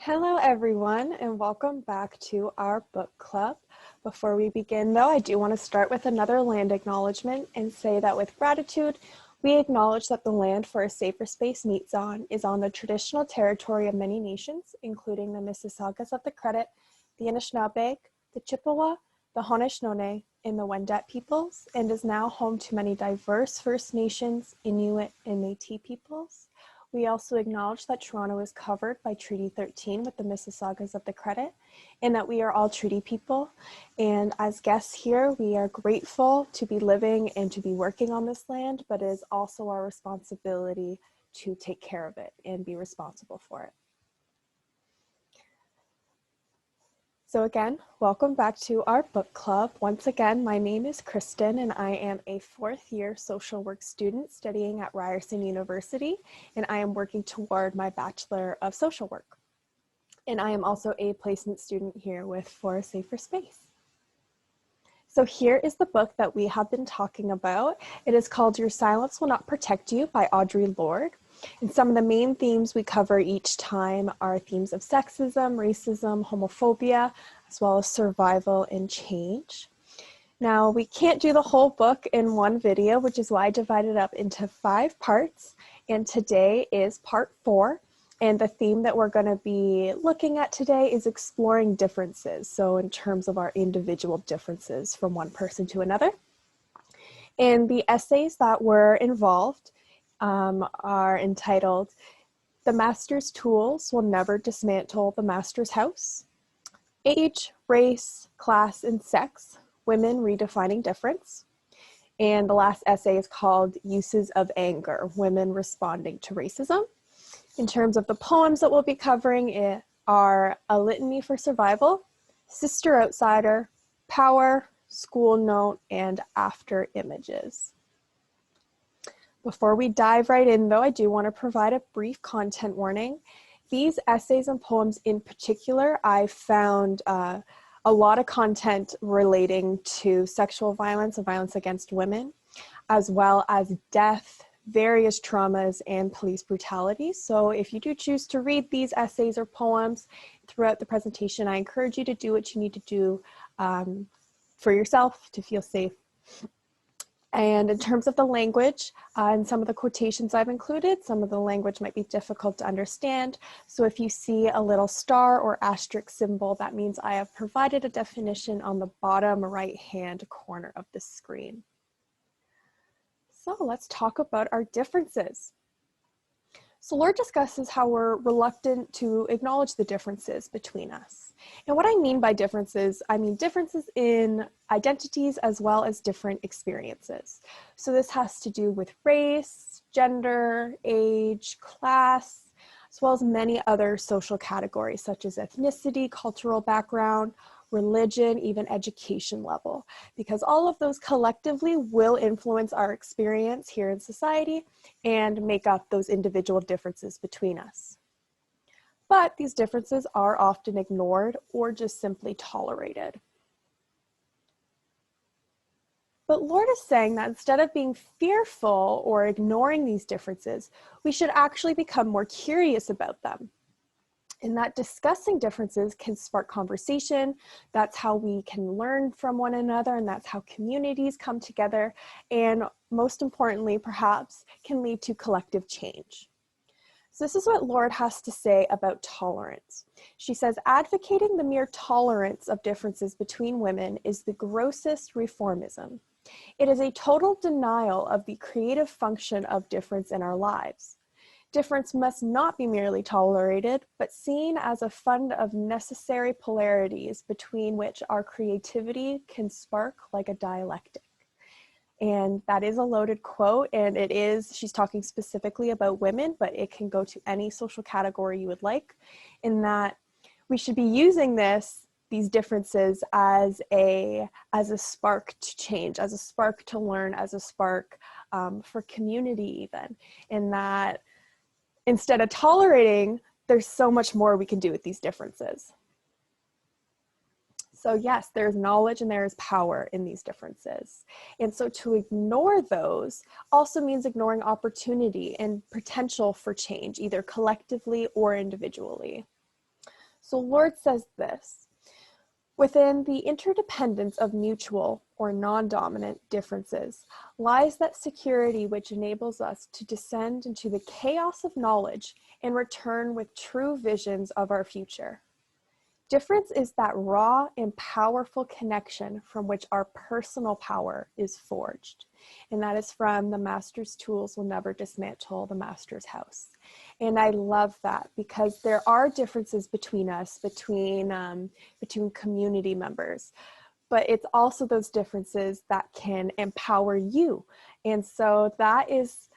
Hello everyone and welcome back to our book club. Before we begin though, I do want to start with another land acknowledgement and say that with gratitude, we acknowledge that the land for a safer space meets on is on the traditional territory of many nations, including the Mississaugas of the Credit, the Anishinaabe, the Chippewa, the Haudenosaunee, and the Wendat peoples, and is now home to many diverse First Nations, Inuit, and Métis peoples. We also acknowledge that Toronto is covered by Treaty 13 with the Mississaugas of the Credit, and that we are all treaty people. And as guests here, we are grateful to be living and to be working on this land, but it is also our responsibility to take care of it and be responsible for it. So again, welcome back to our book club. Once again, my name is Kristen and I am a fourth year social work student studying at Ryerson University, and I am working toward my Bachelor of Social Work. And I am also a placement student here with For a Safer Space. So here is the book that we have been talking about. It is called Your Silence Will Not Protect You by Audre Lorde. And some of the main themes we cover each time are themes of sexism, racism, homophobia, as well as survival and change. Now, we can't do the whole book in one video, which is why I divided it up into 5 parts. And today is part 4. And the theme that we're going to be looking at today is exploring differences. So in terms of our individual differences from one person to another. And the essays that were involved are entitled, The Master's Tools Will Never Dismantle the Master's House, Age, Race, Class, and Sex, Women Redefining Difference. And the last essay is called Uses of Anger, Women Responding to Racism. In terms of the poems that we'll be covering are A Litany for Survival, Sister Outsider, Power, School Note, and After Images. Before we dive right in though, I do want to provide a brief content warning. These essays and poems in particular, I found a lot of content relating to sexual violence and violence against women, as well as death, various traumas, and police brutality. So if you do choose to read these essays or poems throughout the presentation, I encourage you to do what you need to do for yourself to feel safe. And in terms of the language and some of the quotations I've included, some of the language might be difficult to understand. So if you see a little star or asterisk symbol, that means I have provided a definition on the bottom right-hand corner of the screen. So let's talk about our differences. So Lorde discusses how we're reluctant to acknowledge the differences between us. And what I mean by differences, I mean differences in identities as well as different experiences. So this has to do with race, gender, age, class, as well as many other social categories such as ethnicity, cultural background, religion, even education level, because all of those collectively will influence our experience here in society and make up those individual differences between us. But these differences are often ignored or just simply tolerated. But Lorde is saying that instead of being fearful or ignoring these differences, we should actually become more curious about them. And that discussing differences can spark conversation. That's how we can learn from one another, and that's how communities come together, and most importantly, perhaps, can lead to collective change. So this is what Lorde has to say about tolerance. She says, advocating the mere tolerance of differences between women is the grossest reformism. It is a total denial of the creative function of difference in our lives. Difference must not be merely tolerated, but seen as a fund of necessary polarities between which our creativity can spark like a dialectic. And that is a loaded quote, and it is, she's talking specifically about women, but it can go to any social category you would like, in that we should be using these differences as a spark to change, as a spark to learn, as a spark for community even, in that instead of tolerating, there's so much more we can do with these differences. So yes, there's knowledge and there is power in these differences. And so to ignore those also means ignoring opportunity and potential for change, either collectively or individually. So Lorde says this: within the interdependence of mutual or non-dominant differences lies that security which enables us to descend into the chaos of knowledge and return with true visions of our future. Difference is that raw and powerful connection from which our personal power is forged. And that is from The Master's Tools Will Never Dismantle the Master's House. And I love that because there are differences between us, between community members, but it's also those differences that can empower you. And so that is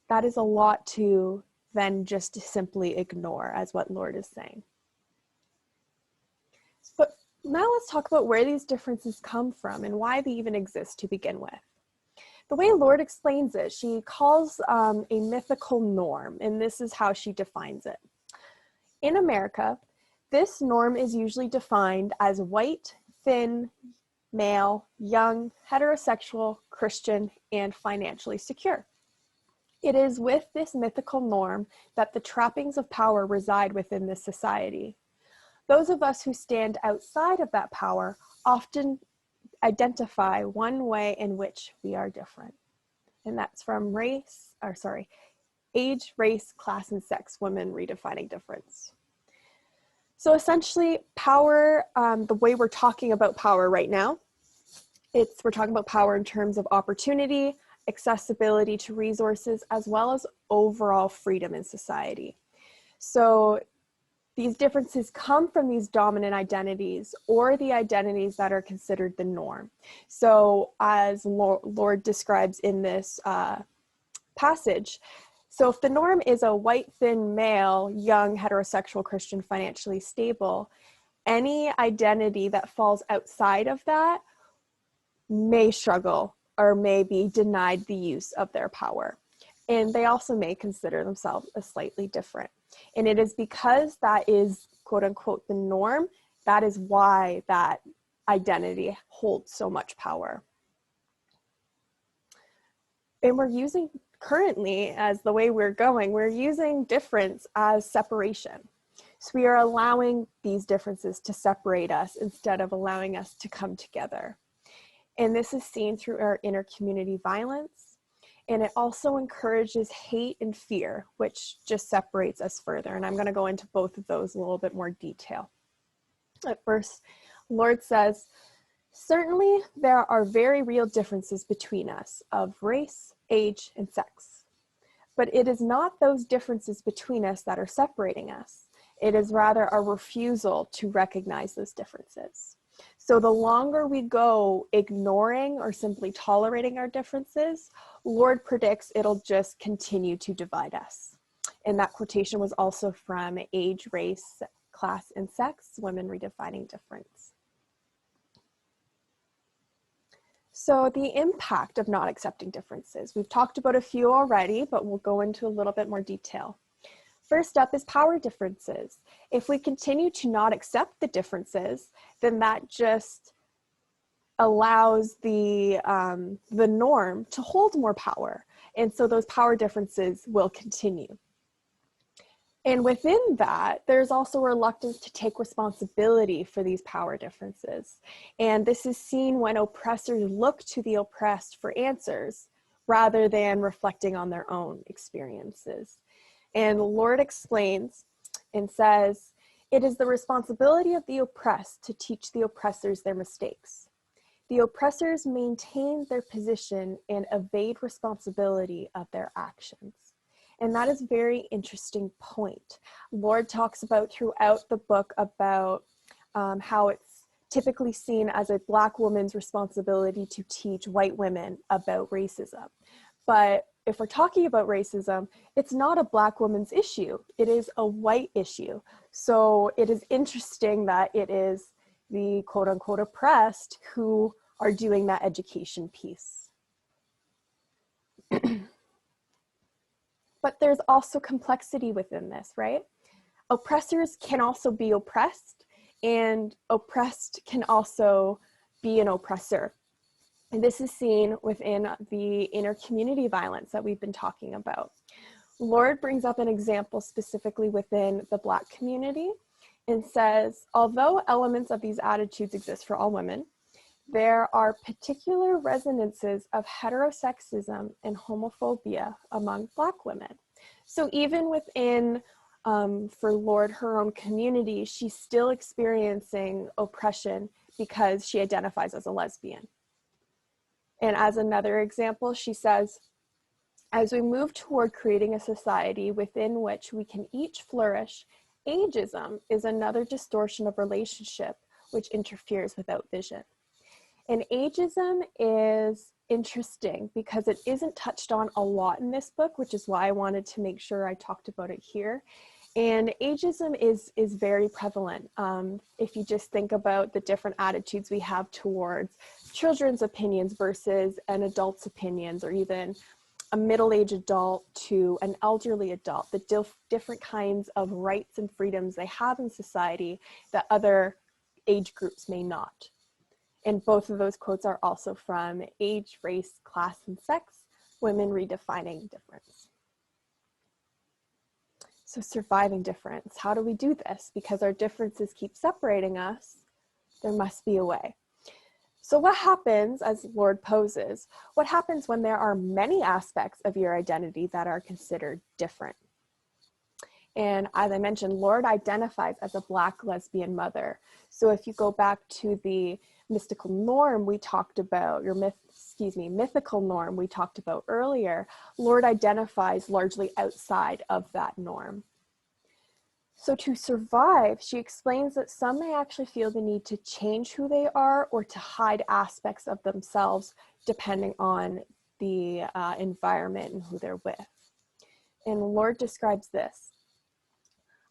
a lot to then just simply ignore, as what Lorde is saying. But now let's talk about where these differences come from and why they even exist to begin with. The way Lorde explains it, she calls a mythical norm, and this is how she defines it. In America, this norm is usually defined as white, thin, male, young, heterosexual, Christian, and financially secure. It is with this mythical norm that the trappings of power reside within this society. Those of us who stand outside of that power often identify one way in which we are different. And that's from Age, Race, Class, and Sex, Women Redefining Difference. So essentially, power, the way we're talking about power right now, we're talking about power in terms of opportunity, accessibility to resources, as well as overall freedom in society. So these differences come from these dominant identities or the identities that are considered the norm. So as Lorde describes in this passage, so if the norm is a white, thin male, young, heterosexual, Christian, financially stable, any identity that falls outside of that may struggle or may be denied the use of their power. And they also may consider themselves as slightly different. And it is because that is, quote unquote, the norm, that is why that identity holds so much power. And we're using currently, as the way we're going, we're using difference as separation. So we are allowing these differences to separate us instead of allowing us to come together. And this is seen through our inter-community violence. And it also encourages hate and fear, which just separates us further. And I'm going to go into both of those in a little bit more detail. At first, Lorde says, certainly there are very real differences between us of race, age, and sex. But it is not those differences between us that are separating us. It is rather a refusal to recognize those differences. So the longer we go ignoring or simply tolerating our differences, Lorde predicts it'll just continue to divide us. And that quotation was also from Age, Race, Class, and Sex, Women Redefining Difference. So the impact of not accepting differences. We've talked about a few already, but we'll go into a little bit more detail. First up is power differences. If we continue to not accept the differences, then that just allows the norm to hold more power. And so those power differences will continue. And within that, there's also a reluctance to take responsibility for these power differences. And this is seen when oppressors look to the oppressed for answers rather than reflecting on their own experiences. And Lorde explains and says, it is the responsibility of the oppressed to teach the oppressors their mistakes. The oppressors maintain their position and evade responsibility of their actions. And that is a very interesting point. Lorde talks about throughout the book about how it's typically seen as a Black woman's responsibility to teach white women about racism. But if we're talking about racism, it's not a Black woman's issue. It is a white issue. So it is interesting that it is the quote unquote oppressed who are doing that education piece. But there's also complexity within this, right? Oppressors can also be oppressed, and oppressed can also be an oppressor. And this is seen within the inter-community violence that we've been talking about. Lorde brings up an example specifically within the Black community, and says, although elements of these attitudes exist for all women, there are particular resonances of heterosexism and homophobia among Black women. So even within, for Lorde, her own community, she's still experiencing oppression because she identifies as a lesbian. And as another example, she says, as we move toward creating a society within which we can each flourish, ageism is another distortion of relationship which interferes without vision. And ageism is interesting because it isn't touched on a lot in this book, which is why I wanted to make sure I talked about it here. And ageism is very prevalent. If you just think about the different attitudes we have towards children's opinions versus an adult's opinions, or even a middle-aged adult to an elderly adult, the different kinds of rights and freedoms they have in society that other age groups may not. And both of those quotes are also from Age, Race, Class, and Sex, Women Redefining Difference. So surviving difference, how do we do this? Because our differences keep separating us, there must be a way. So what happens, as Lorde poses, what happens when there are many aspects of your identity that are considered different? And as I mentioned, Lorde identifies as a Black lesbian mother. So if you go back to the mystical norm we talked about, mythical norm we talked about earlier, Lorde identifies largely outside of that norm. So to survive, she explains that some may actually feel the need to change who they are or to hide aspects of themselves depending on the environment and who they're with. And Lorde describes this.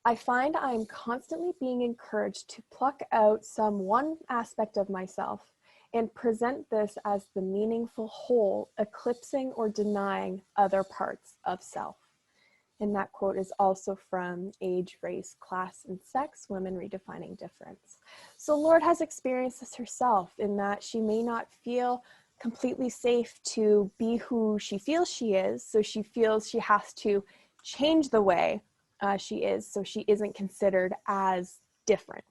I find I am constantly being encouraged to pluck out one aspect of myself and present this as the meaningful whole, eclipsing or denying other parts of self. And that quote is also from Age, Race, Class, and Sex, Women Redefining Difference. So Lorde has experienced this herself in that she may not feel completely safe to be who she feels she is, so she feels she has to change the way she is, so she isn't considered as different.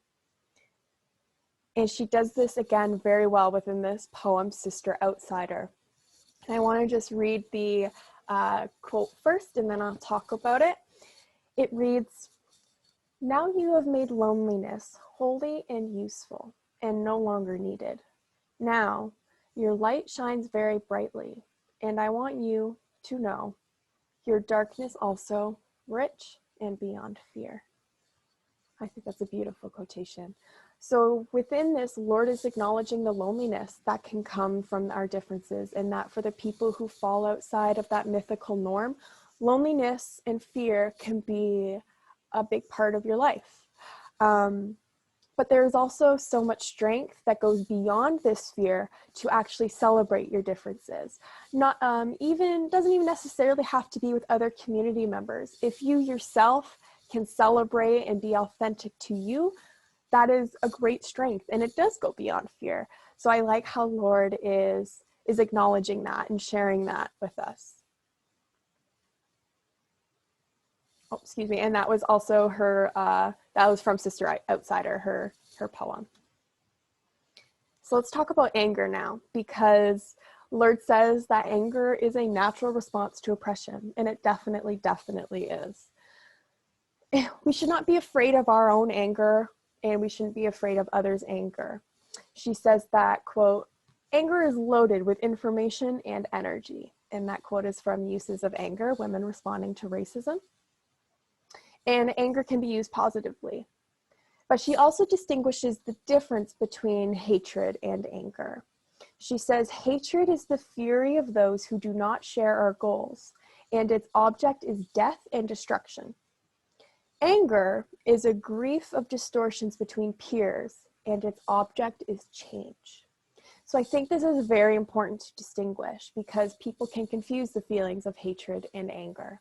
And she does this again very well within this poem, Sister Outsider. And I want to just read the quote first, and then I'll talk about it. It reads, now you have made loneliness holy and useful and no longer needed. Now your light shines very brightly, and I want you to know your darkness also rich and beyond fear. I think that's a beautiful quotation. So within this, Lorde is acknowledging the loneliness that can come from our differences, and that for the people who fall outside of that mythical norm, loneliness and fear can be a big part of your life. But there's also so much strength that goes beyond this fear to actually celebrate your differences. Doesn't even necessarily have to be with other community members. If you yourself can celebrate and be authentic to you, that is a great strength, and it does go beyond fear. So I like how Lorde is acknowledging that and sharing that with us. Oh, excuse me, and that was also her, that was from Sister Outsider, her poem. So let's talk about anger now, because Lorde says that anger is a natural response to oppression, and it definitely is. We should not be afraid of our own anger, and we shouldn't be afraid of others' anger. She says that, quote, anger is loaded with information and energy. And that quote is from Uses of Anger, Women Responding to Racism. And anger can be used positively. But she also distinguishes the difference between hatred and anger. She says, hatred is the fury of those who do not share our goals, and its object is death and destruction. Anger is a grief of distortions between peers, and its object is change. So I think this is very important to distinguish, because people can confuse the feelings of hatred and anger.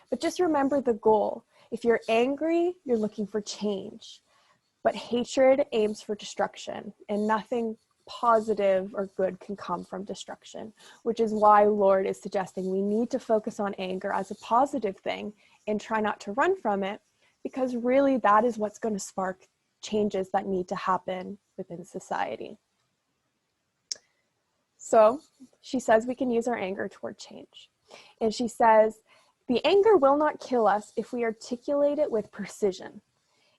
But just remember the goal. If you're angry, you're looking for change. But hatred aims for destruction, and nothing positive or good can come from destruction, which is why Lorde is suggesting we need to focus on anger as a positive thing and try not to run from it, because really that is what's going to spark changes that need to happen within society. So she says we can use our anger toward change. And she says, the anger will not kill us if we articulate it with precision.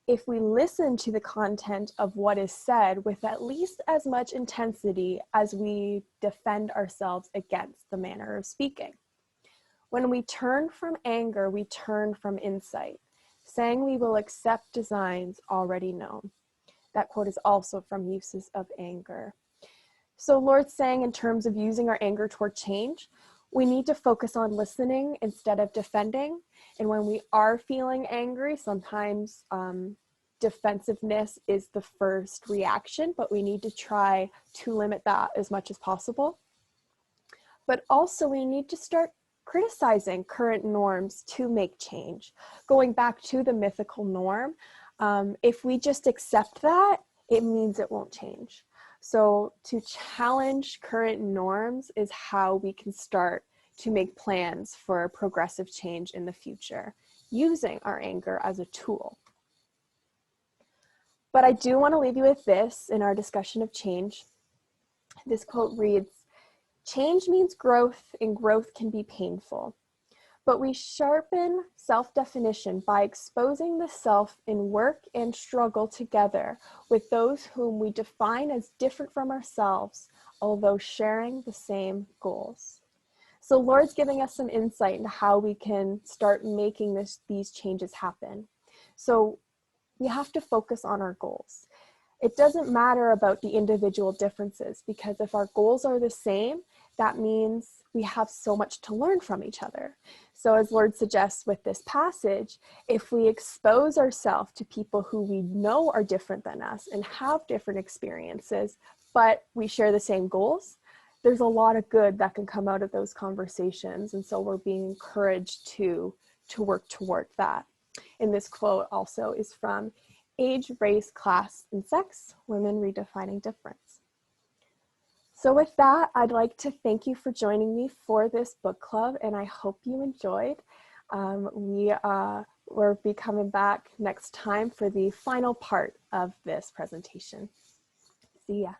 If we listen to the content of what is said with at least as much intensity as we defend ourselves against the manner of speaking. When we turn from anger, we turn from insight, saying we will accept designs already known. That quote is also from Uses of Anger. So Lorde's saying in terms of using our anger toward change, we need to focus on listening instead of defending. And when we are feeling angry, sometimes defensiveness is the first reaction, but we need to try to limit that as much as possible. But also we need to start criticizing current norms to make change. Going back to the mythical norm, if we just accept that, it means it won't change. So to challenge current norms is how we can start to make plans for progressive change in the future, using our anger as a tool. But I do want to leave you with this in our discussion of change. This quote reads, "Change means growth, and growth can be painful. But we sharpen self-definition by exposing the self in work and struggle together with those whom we define as different from ourselves, although sharing the same goals." So Lorde's giving us some insight into how we can start making these changes happen. So we have to focus on our goals. It doesn't matter about the individual differences, because if our goals are the same, that means we have so much to learn from each other. So as Lorde suggests with this passage, if we expose ourselves to people who we know are different than us and have different experiences, but we share the same goals, there's a lot of good that can come out of those conversations. And so we're being encouraged to work toward that. And this quote also is from Age, Race, Class, and Sex, Women Redefining Difference. So with that, I'd like to thank you for joining me for this book club, and I hope you enjoyed. We'll be coming back next time for the final part of this presentation. See ya.